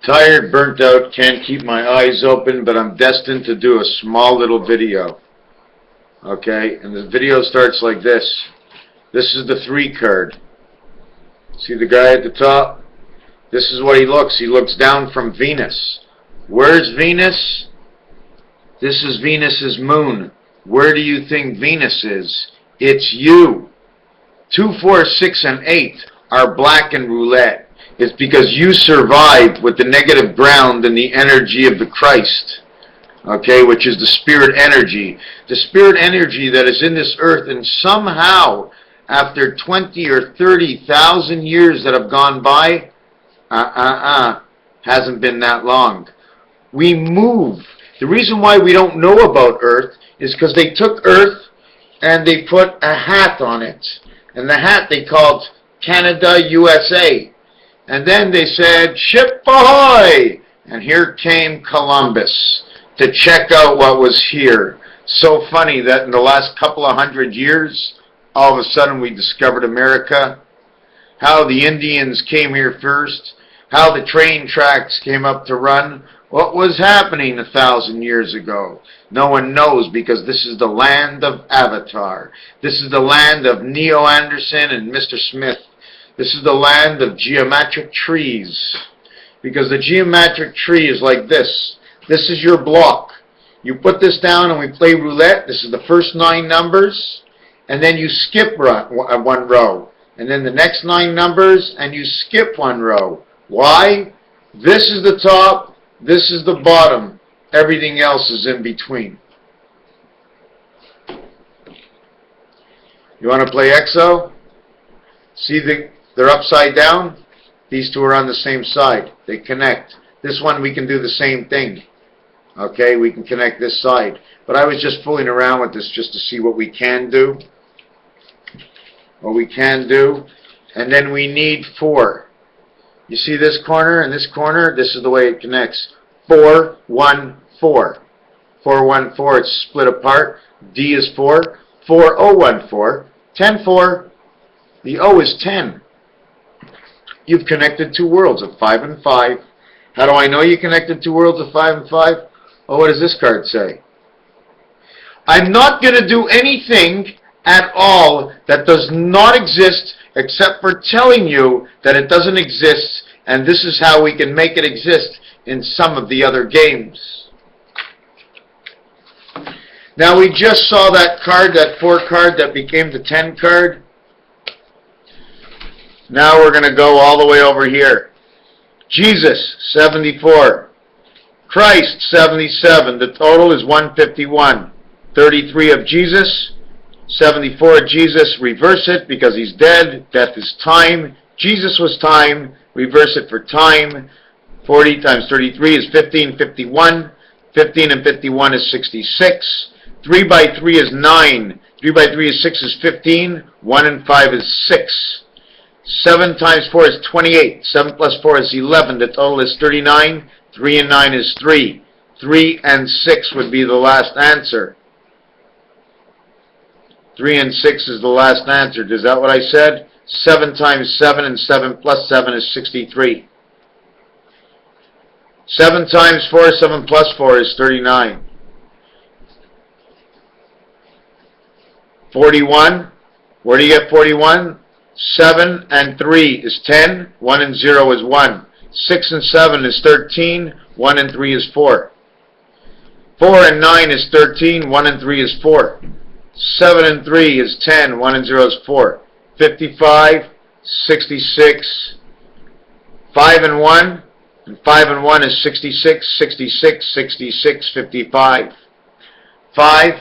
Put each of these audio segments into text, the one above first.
Tired, burnt out, can't keep my eyes open, but I'm destined to do a small little video. Okay, and the video starts like this. This is the 3 card. See the guy at the top? This is what he looks. He looks down from Venus. Where's Venus? This is Venus's moon. Where do you think Venus is? It's you. 2, 4, 6, and 8 are black in roulette. It's because you survived with the negative ground and the energy of the Christ, okay, which is the spirit energy. The spirit energy that is in this earth, and somehow, after 20 or 30,000 years that have gone by, hasn't been that long. We move. The reason why we don't know about Earth is because they took Earth and they put a hat on it. And the hat they called Canada, USA. And then they said, ship ahoy! And here came Columbus to check out what was here. So funny that in the last couple of 100 years, all of a sudden we discovered America. How the Indians came here first. How the train tracks came up to run. What was happening 1,000 years ago? No one knows, because this is the land of AFAR. This is the land of Neo Anderson and Mr. Smith. This is the land of geometric trees. Because the geometric tree is like this. This is your block. You put this down and we play roulette. This is the first 9 numbers. And then you skip 1 row. And then the next 9 numbers and you skip 1 row. Why? This is the top. This is the bottom. Everything else is in between. You want to play EXO? See, they're upside down. These two are on the same side. They connect. This one we can do the same thing. Okay, we can connect this side. But I was just fooling around with this just to see what we can do. What we can do. And then we need 4. You see this corner and this corner? This is the way it connects. 4, 1, 4. 4, 1, 4. It's split apart. D is 4. 4, 0, 1, 4. 10, 4. The O is 10. You've connected 2 worlds of 5 and 5. How do I know you connected 2 worlds of 5 and 5? Oh, what does this card say? I'm not going to do anything at all that does not exist, except for telling you that it doesn't exist, and this is how we can make it exist in some of the other games. Now we just saw that card, that 4 card that became the 10 card. Now we're going to go all the way over here. Jesus, 74. Christ, 77. The total is 151. 33 of Jesus. 74 of Jesus. Reverse it because he's dead. Death is time. Jesus was time. Reverse it for time. 40 times 33 is 15, 51. 15 and 51 is 66. 3 by 3 is 9. 3 by 3 is 6 is 15. 1 and 5 is 6. 7 times 4 is 28. 7 plus 4 is 11. The total is 39. 3 and 9 is 3. 3 and 6 would be the last answer. 3 and 6 is the last answer. Is that what I said? 7 times 7 and 7 plus 7 is 63. 7 times 4, 7 plus 4 is 39. 41. Where do you get 41? 7 and 3 is 10. 1 and 0 is 1. 6 and 7 is 13. 1 and 3 is 4. 4 and 9 is 13. 1 and 3 is 4. 7 and 3 is 10. 1 and 0 is 4. 55, 66, 5 and 1. And 5 and 1 is 66, 66, 66, 55. 5,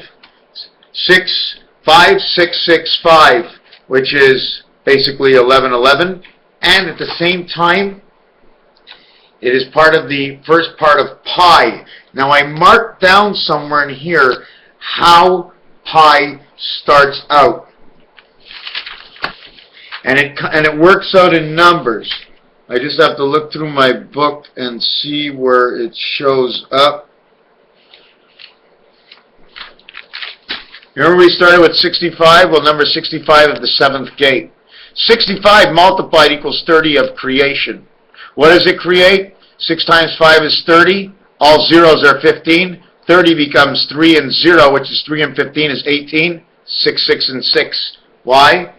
6, 5, 6, 6, 5, which is basically 11, 11. And at the same time, it is part of the first part of pi. Now I marked down somewhere in here how pi starts out. And it works out in numbers. I just have to look through my book and see where it shows up. Remember we started with 65? Well, number 65 of the 7th gate. 65 multiplied equals 30 of creation. What does it create? 6 times 5 is 30. All zeros are 15. 30 becomes 3 and 0, which is 3 and 15 is 18. 6, 6, and 6. Why?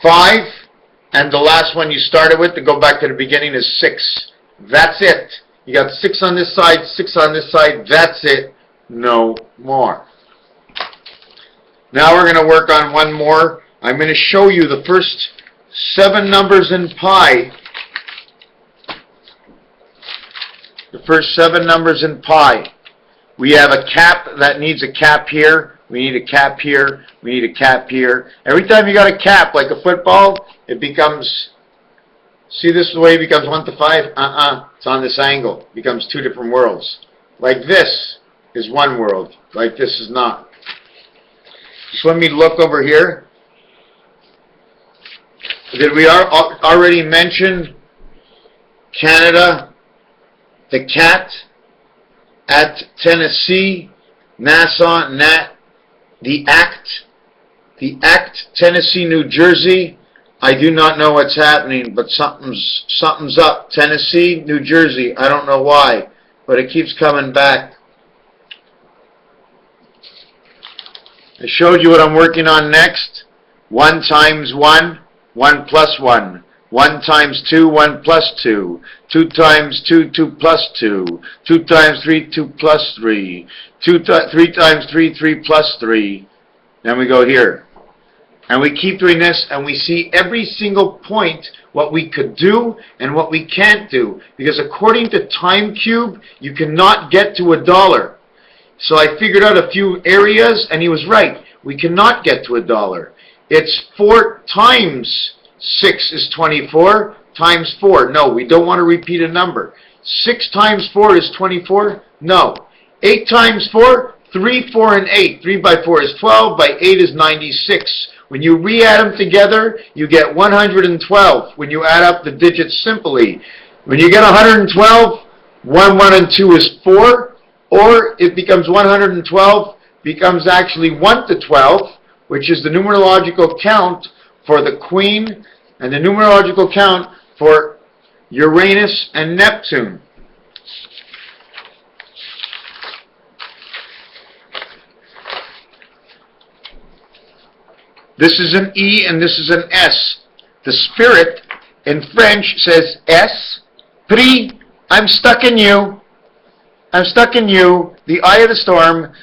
5, and the last one you started with, to go back to the beginning, is 6. That's it. You got 6 on this side, 6 on this side. That's it. No more. Now we're going to work on one more. I'm going to show you the first 7 numbers in pi. The first 7 numbers in pi. We have a cap that needs a cap here. We need a cap here. We need a cap here. Every time you got a cap, like a football, it becomes, see this the way it becomes 1 to 5? It's on this angle. It becomes 2 different worlds. Like this is one world. Like this is not. Just let me look over here. Did we already mention Canada, the cat, at Tennessee, Nassau, the act, Tennessee, New Jersey? I do not know what's happening, but something's up. Tennessee, New Jersey, I don't know why, but it keeps coming back. I showed you what I'm working on next. 1 times 1, 1 plus 1. 1 times 2, 1 plus 2. 2 times 2, 2 plus 2. 2 times 3, 2 plus 3. 3 times 3, 3 plus 3. Then we go here. And we keep doing this, and we see every single point what we could do and what we can't do. Because according to Time Cube, you cannot get to $1. So I figured out a few areas, and he was right. We cannot get to $1. It's 4 times 6 is 24 times 4. No, we don't want to repeat a number. 6 times 4 is 24. No. 8 times 4, 3, 4, and 8. 3 by 4 is 12. By 8 is 96. When you re-add them together, you get 112 when you add up the digits simply. When you get 112, 1, 1, and 2 is 4. Or it becomes 112, becomes actually 1 to 12, which is the numerological count for the Queen, and the numerological count for Uranus and Neptune. This is an E and this is an S. The spirit in French says S. Pris, I'm stuck in you. I'm stuck in you, the eye of the storm.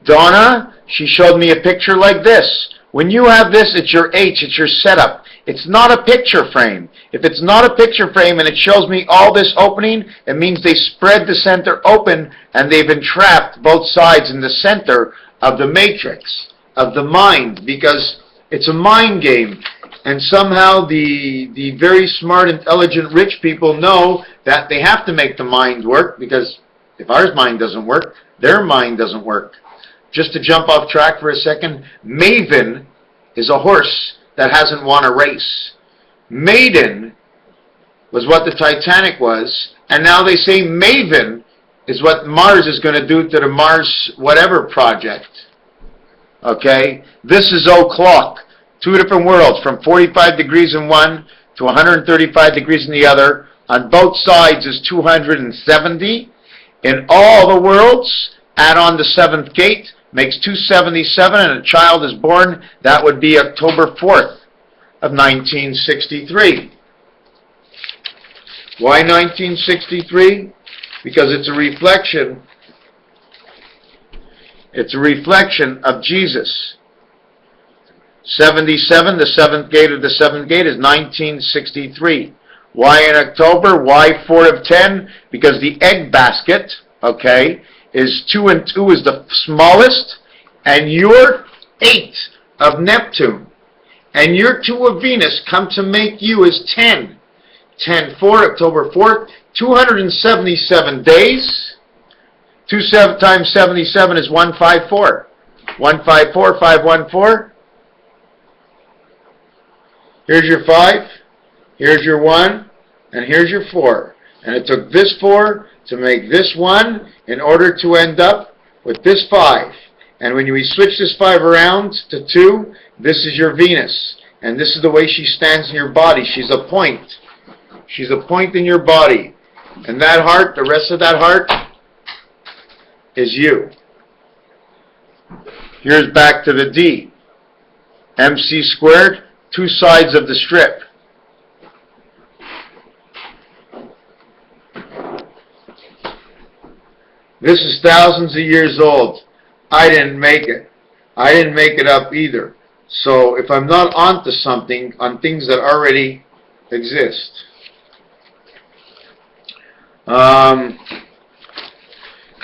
Donna, she showed me a picture like this. When you have this, it's your H, it's your setup. It's not a picture frame. If it's not a picture frame and it shows me all this opening, it means they spread the center open and they've entrapped both sides in the center of the matrix, of the mind, because it's a mind game. And somehow the very smart, intelligent, rich people know that they have to make the mind work, because if our mind doesn't work, their mind doesn't work. Just to jump off track for a second, Maven is a horse that hasn't won a race. Maiden was what the Titanic was, and now they say Maven is what Mars is going to do to the Mars whatever project. Okay? This is o'clock. 2 different worlds, from 45 degrees in one to 135 degrees in the other. On both sides is 270. In all the worlds, add on the 7th gate, makes 277, and a child is born. That would be October 4th of 1963. Why 1963? Because it's a reflection. It's a reflection of Jesus. 77, the 7th gate of the 7th gate is 1963. Why in October? Why 4 of 10? Because the egg basket, okay, is 2 and 2 is the smallest, and your 8 of Neptune and your 2 of Venus come to make you as 10. 10, 4, October 4th, 277 days. 2 times 77 is 154. 154, 514. Here's your 5. Here's your 1, and here's your 4. And it took this 4 to make this 1 in order to end up with this 5. And when we switch this 5 around to 2, this is your Venus. And this is the way she stands in your body. She's a point. She's a point in your body. And that heart, the rest of that heart, is you. Here's back to the D. MC squared, two sides of the strip. This is thousands of years old. I didn't make it. I didn't make it up either. So if I'm not onto something, on things that already exist.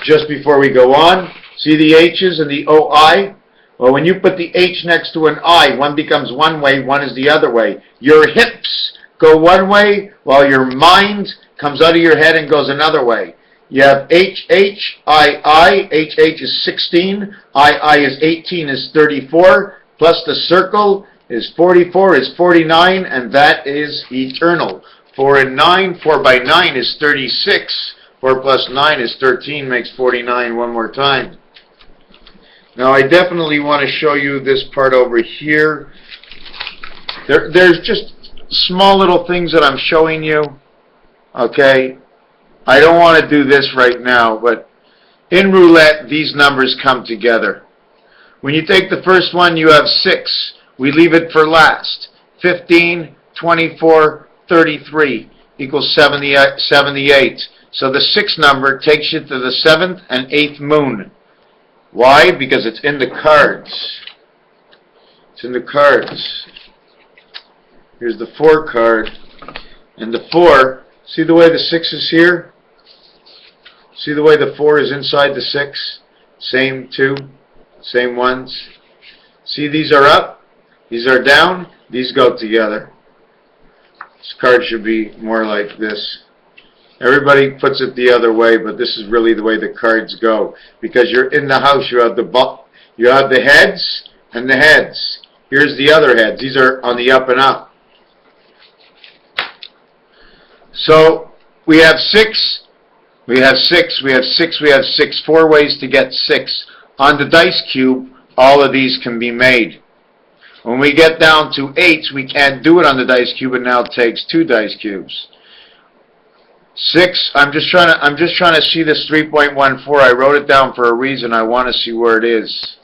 Just before we go on, see the H's and the OI? Well, when you put the H next to an I, one becomes one way, one is the other way. Your hips go one way, while your mind comes out of your head and goes another way. You have HH, II, HH is 16, II is 18, is 34, plus the circle is 44, is 49, and that is eternal. 4 and 9, 4 by 9 is 36, 4 plus 9 is 13, makes 49 one more time. Now I definitely want to show you this part over here. There's just small little things that I'm showing you, okay? I don't want to do this right now, but in roulette, these numbers come together. When you take the first one, you have 6. We leave it for last. 15, 24, 33 equals 78. So the 6 number takes you to the 7th and 8th moon. Why? Because it's in the cards. It's in the cards. Here's the 4 card. And the 4, see the way the 6 is here? See the way the 4 is inside the 6? Same 2, same ones. See, these are up, these are down, these go together. This card should be more like this. Everybody puts it the other way, but this is really the way the cards go. Because you're in the house, you have the heads and the heads. Here's the other heads. These are on the up and up. So we have 6. We have 6, we have 6, we have 6. 4 ways to get 6. On the dice cube, all of these can be made. When we get down to 8, we can't do it on the dice cube, and now it takes 2 dice cubes. 6, I'm just trying to see this 3.14. I wrote it down for a reason. I want to see where it is.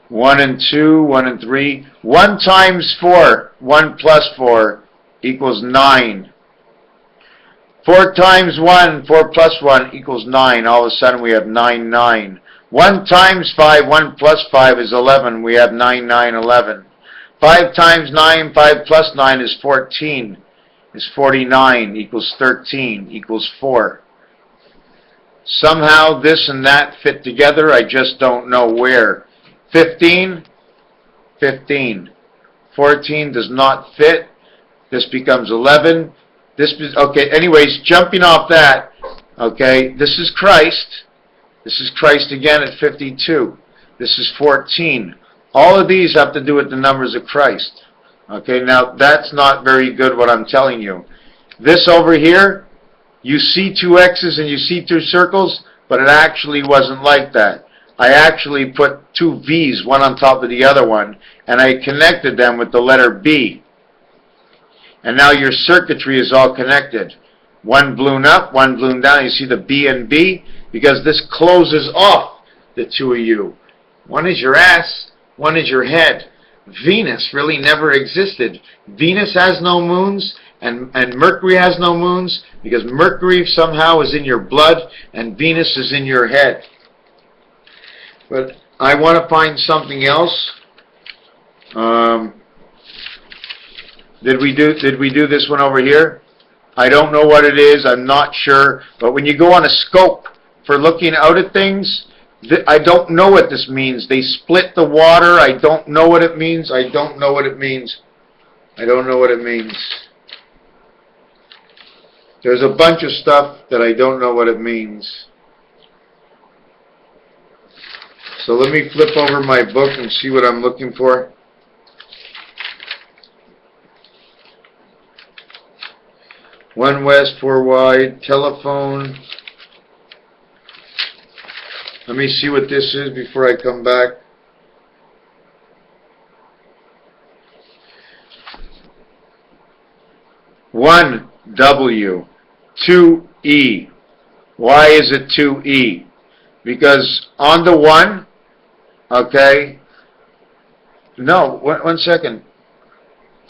1 and 2, 1 and 3. 1 times 4, 1 plus 4. Equals 9. 4 times 1, 4 plus 1 equals 9. All of a sudden we have 9, 9. 1 times 5, 1 plus 5 is 11. We have 9, 9, 11. 5 times 9, 5 plus 9 is 14. Is 49 equals 13 equals 4. Somehow this and that fit together. I just don't know where. 15, 15. 14 does not fit. This becomes 11. Okay, anyways, jumping off that, okay, this is Christ. This is Christ again at 52. This is 14. All of these have to do with the numbers of Christ. Okay, now that's not very good what I'm telling you. This over here, you see 2 X's and you see 2 circles, but it actually wasn't like that. I actually put 2 V's, one on top of the other one, and I connected them with the letter B. And now your circuitry is all connected. One balloon up, one balloon down. You see the B and B? Because this closes off the 2 of you. One is your ass, one is your head. Venus really never existed. Venus has no moons, and Mercury has no moons, because Mercury somehow is in your blood, and Venus is in your head. But I want to find something else. Did we do this one over here? I don't know what it is. I'm not sure. But when you go on a scope for looking out at things, I don't know what this means. They split the water. I don't know what it means. I don't know what it means. I don't know what it means. There's a bunch of stuff that I don't know what it means. So let me flip over my book and see what I'm looking for. One west, 4 wide, telephone. Let me see what this is before I come back. 1W, 2E. Why is it 2E? Because on the 1, okay, no, one second.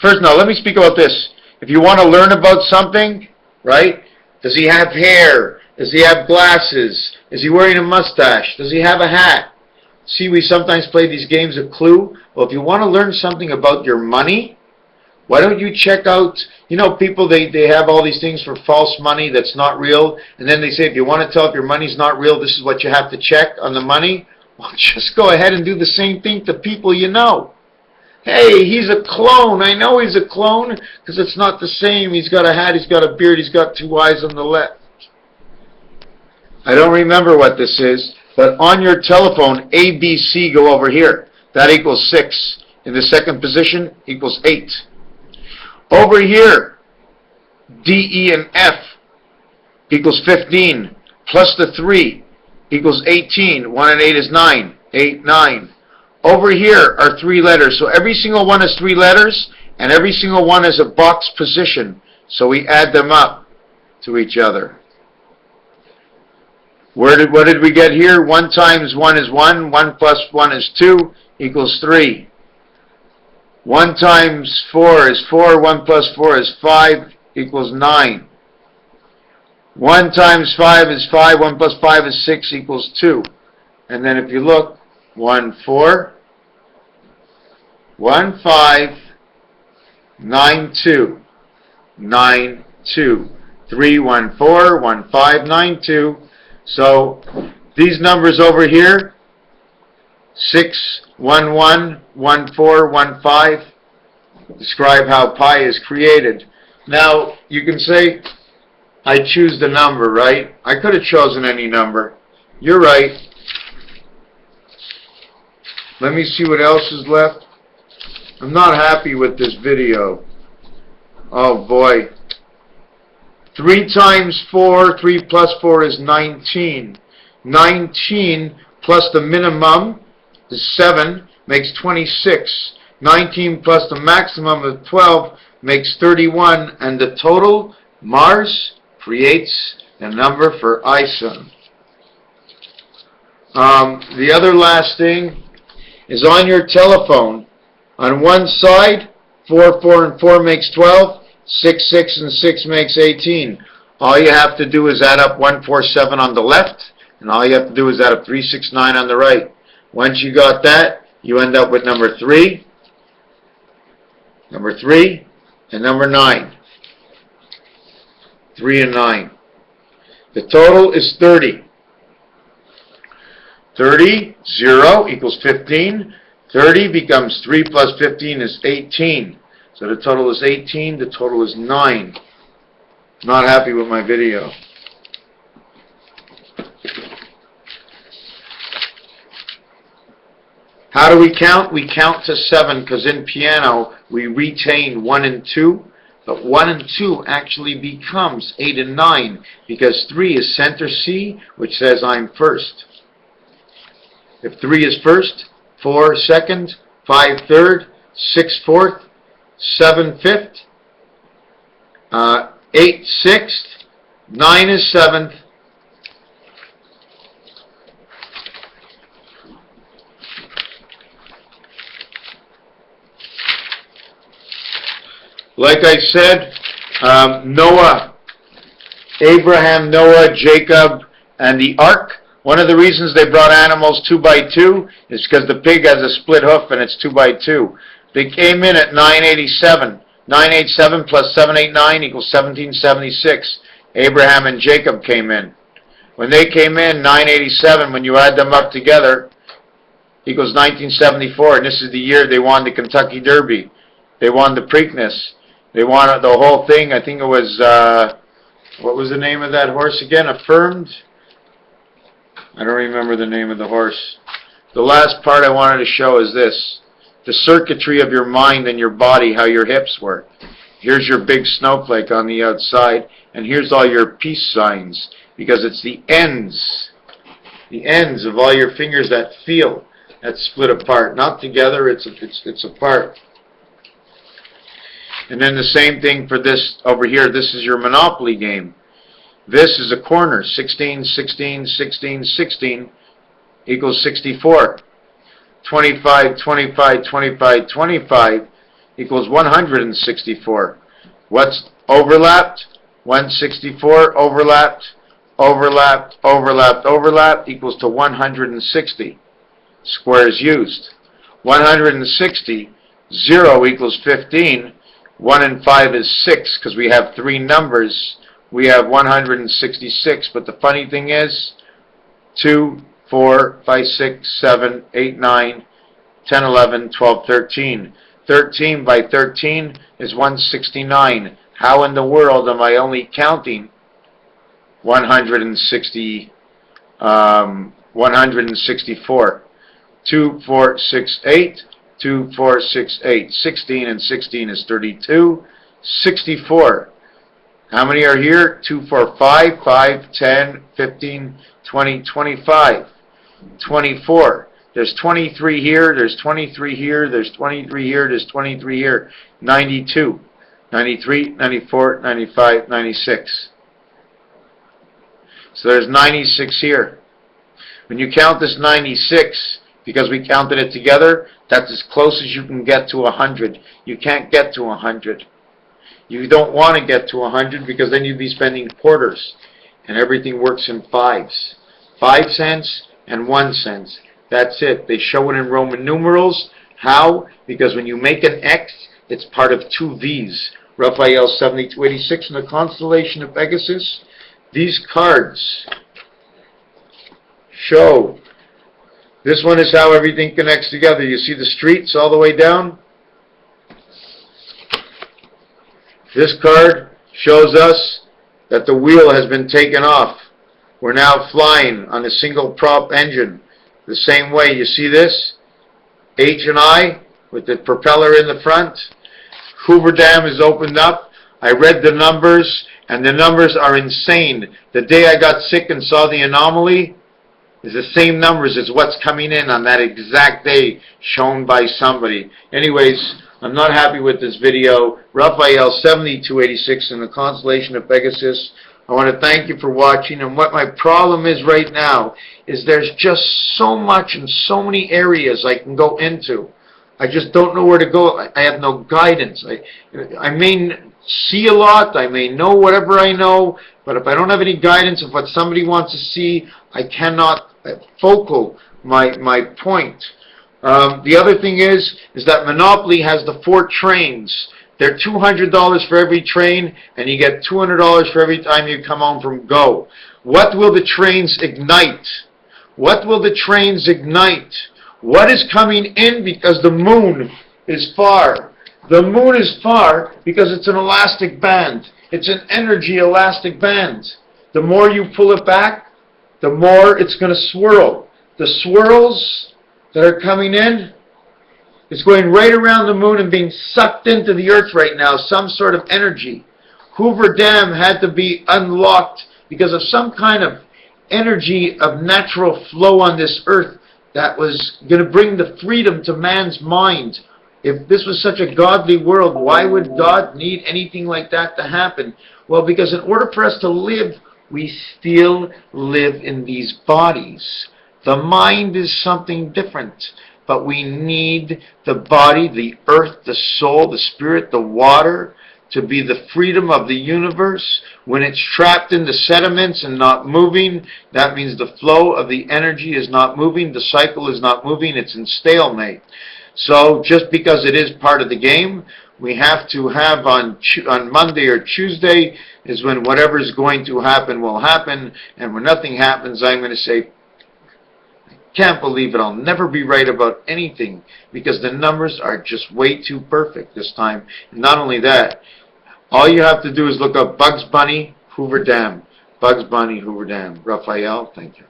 First, no, let me speak about this. If you want to learn about something, right, does he have hair? Does he have glasses? Is he wearing a mustache? Does he have a hat? See, we sometimes play these games of Clue. Well, if you want to learn something about your money, why don't you check out, you know, people, they have all these things for false money that's not real, and then they say, if you want to tell if your money's not real, this is what you have to check on the money. Well, just go ahead and do the same thing to people you know. Hey, he's a clone. I know he's a clone because it's not the same. He's got a hat, he's got a beard, he's got 2 eyes on the left. I don't remember what this is, but on your telephone, A, B, C go over here. That equals 6. In the second position equals 8. Over here, D, E, and F equals 15, plus the 3 equals 18. 1 and 8 is 9. 8, 9. Over here are 3 letters. So every single one is 3 letters, and every single one is a box position. So we add them up to each other. What did we get here? 1 times 1 is 1. 1 plus 1 is 2 equals 3. 1 times 4 is 4. 1 plus 4 is 5 equals 9. 1 times 5 is 5. 1 plus 5 is 6 equals 2. And then if you look, 1, 4, 1, 5, 9, 2, 9, 2. 3, 1, 4, 1, 5, 9, 2. So these numbers over here, 6, 1, 1, 1, 4, 1, 5, describe how pi is created. Now, you can say, I choose the number, right? I could have chosen any number. You're right. Let me see what else is left. I'm not happy with this video. Oh boy. 3 times 4, 3 plus 4 is 19. 19 plus the minimum is 7, makes 26. 19 plus the maximum of 12 makes 31. And the total, Mars, creates a number for ISON. The other last thing is on your telephone. On one side, 4, 4, and 4 makes 12. 6, 6, and 6 makes 18. All you have to do is add up 147 on the left, and all you have to do is add up 369 on the right. Once you got that, you end up with number 3, and number 9. 3 and 9. The total is 30. 30, 0 equals 15. 30 becomes 3 plus 15 is 18. So the total is 18, the total is 9. Not happy with my video. How do we count? We count to 7 because in piano we retain 1 and 2. But 1 and 2 actually becomes 8 and 9 because 3 is center C, which says I'm first. If 3 is first, 4 second, 5 third, 6 fourth, 7 fifth, 8 sixth, 9 is seventh, like I said, Noah, Abraham, Noah, Jacob, and the ark. One of the reasons they brought animals 2 by 2 is because the pig has a split hoof and it's 2 by 2. They came in at 987. 987 plus 789 equals 1776. Abraham and Jacob came in. When they came in, 987, when you add them up together, equals 1974. And this is the year they won the Kentucky Derby. They won the Preakness. They won the whole thing. I think it was, what was the name of that horse again? Affirmed? I don't remember the name of the horse. The last part I wanted to show is this. The circuitry of your mind and your body, how your hips work. Here's your big snowflake on the outside, and here's all your peace signs, because it's the ends of all your fingers that feel, that split apart. Not together, it's apart. And then the same thing for this over here. This is your Monopoly game. This is a corner. 16, 16, 16, 16 equals 64. 25, 25, 25, 25 equals 164. What's overlapped? 164 overlapped, overlapped, overlapped, overlapped equals to 160. Squares used. 160, 0 equals 15. 1 and 5 is 6 because we have 3 numbers. We have 166, but the funny thing is 2, 4, 5, 6, 7, 8, 9, 10, 11, 12, 13. 13 by 13 is 169. How in the world am I only counting 164? 2, 4, 6, 8. 2, 4, 6, 8. 16 and 16 is 32. 64. How many are here? 2, 4, 5. 5, 10, 15, 20, 25. 24. There's 23 here. There's 23 here. There's 23 here. There's 23 here. 92. 93, 94, 95, 96. So there's 96 here. When you count this 96, because we counted it together, that's as close as you can get to 100. You can't get to 100. You don't want to get to 100 because then you'd be spending quarters. And everything works in fives. 5 cents and 1 cent. That's it. They show it in Roman numerals. How? Because when you make an X, it's part of 2 V's. Raphael 7286 in the constellation of Pegasus. These cards show. This one is how everything connects together. You see the streets all the way down? This card shows us that the wheel has been taken off. We're now flying on a single prop engine. The same way, you see this? H and I with the propeller in the front. Hoover Dam is opened up. I read the numbers, and the numbers are insane. The day I got sick and saw the anomaly is the same numbers as what's coming in on that exact day shown by somebody. Anyways, I'm not happy with this video. Raphael 7286 in the constellation of Pegasus. I want to thank you for watching, and what my problem is right now is there's just so much and so many areas I can go into. I just don't know where to go. I have no guidance. I may see a lot. I may know whatever I know, but if I don't have any guidance of what somebody wants to see, I cannot focal my point. The other thing is that Monopoly has the 4 trains. They're $200 for every train, and you get $200 for every time you come home from Go. What will the trains ignite? What will the trains ignite? What is coming in because the moon is far? The moon is far because it's an elastic band. It's an energy elastic band. The more you pull it back, the more it's going to swirl. The swirls that are coming in, it's going right around the moon and being sucked into the earth right now, some sort of energy. Hoover Dam had to be unlocked because of some kind of energy of natural flow on this earth that was going to bring the freedom to man's mind. If this was such a godly world, why would God need anything like that to happen? Well, because in order for us to live, we still live in these bodies. The mind is something different, but we need the body, the earth, the soul, the spirit, the water, to be the freedom of the universe. When it's trapped in the sediments and not moving, that means the flow of the energy is not moving, the cycle is not moving, it's in stalemate. So just because it is part of the game, we have to have on Monday or Tuesday is when whatever is going to happen will happen, and when nothing happens, I'm going to say, can't believe it, I'll never be right about anything because the numbers are just way too perfect this time. And not only that, all you have to do is look up Bugs Bunny, Hoover Dam. Bugs Bunny, Hoover Dam. Raphael, thank you.